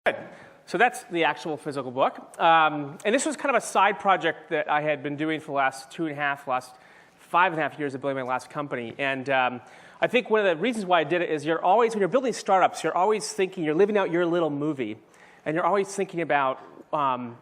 Good. So that's the actual physical book. And this was kind of a side project that I had been doing for the last 5.5 years of building my last company. And I think one of the reasons why I did it is when you're building startups, you're always thinking, you're living out your little movie. And you're always thinking about all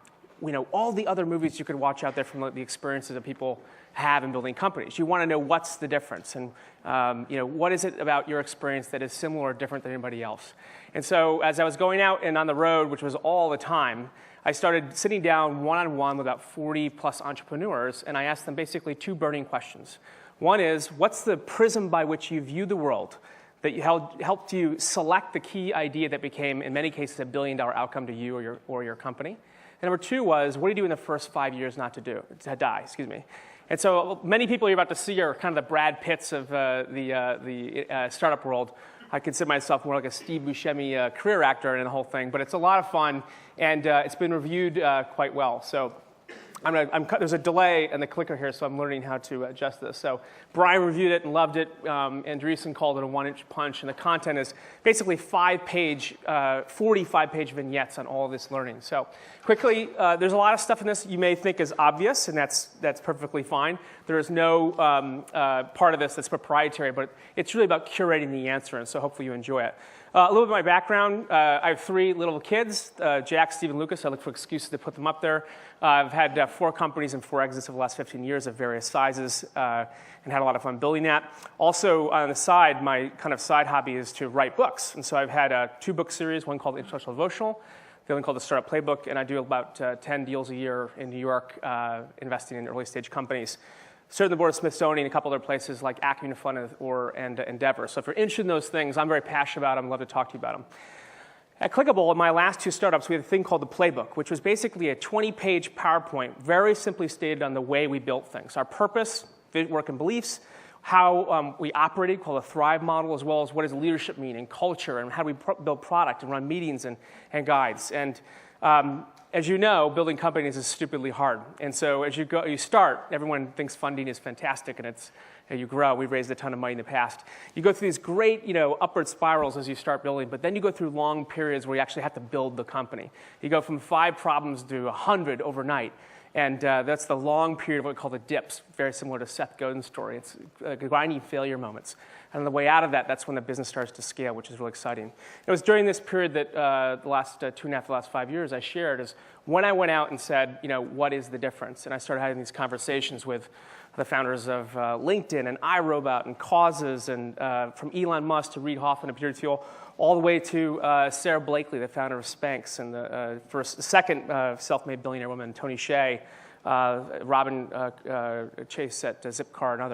the other movies you could watch out there from the experiences that people have in building companies. You want to know what's the difference, and what is it about your experience that is similar or different than anybody else. And so as I was going out and on the road, which was all the time, I started sitting down one-on-one with about 40-plus entrepreneurs, and I asked them basically two burning questions. One is, what's the prism by which you view the world that helped you select the key idea that became, in many cases, a billion-dollar outcome to you or your company? And number two was, what do you do in the first 5 years not to die? And so many people you're about to see are kind of the Brad Pitts of the startup world. I consider myself more like a Steve Buscemi career actor in the whole thing, but it's a lot of fun, and it's been reviewed quite well. So there's a delay in the clicker here, so I'm learning how to adjust this. So Brian reviewed it and loved it. Andreessen called it a one-inch punch, and the content is basically 45-page vignettes on all of this learning. So quickly, there's a lot of stuff in this you may think is obvious, and that's perfectly fine. There is no part of this that's proprietary, but it's really about curating the answer, and so hopefully you enjoy it. A little bit of my background. I have 3 little kids, Jack, Steve, and Lucas. I look for excuses to put them up there. I've had 4 companies and 4 exits over the last 15 years of various sizes, and had a lot of fun building that. Also, on the side, my kind of side hobby is to write books. And so I've had 2 book series, one called Intellectual Devotional, the other one called the Startup Playbook, and I do about 10 deals a year in New York, investing in early stage companies. Served on the board of Smithsonian, a couple other places like Acumen Fund and Endeavor. So if you're interested in those things, I'm very passionate about them. I'd love to talk to you about them. At Clickable, in my last 2 startups, we had a thing called the Playbook, which was basically a 20-page PowerPoint, very simply stated on the way we built things. Our purpose, work and beliefs, how we operated, called a Thrive model, as well as what does leadership mean, and culture, and how do we build product and run meetings and guides. And as you know, building companies is stupidly hard. And so as you start, everyone thinks funding is fantastic, and you grow. We've raised a ton of money in the past. You go through these great upward spirals as you start building, but then you go through long periods where you actually have to build the company. You go from 5 problems to 100 overnight. And that's the long period of what we call the dips, very similar to Seth Godin's story. It's grinding failure moments. And on the way out of that, that's when the business starts to scale, which is really exciting. It was during this period that the last 5 years I shared is when I went out and said, what is the difference? And I started having these conversations with the founders of LinkedIn and iRobot and Causes, and from Elon Musk to Reid Hoffman of Pure Fuel, all the way to Sarah Blakely, the founder of Spanx, and the second self-made billionaire woman, Tony Hsieh, Robin Chase at Zipcar, and others.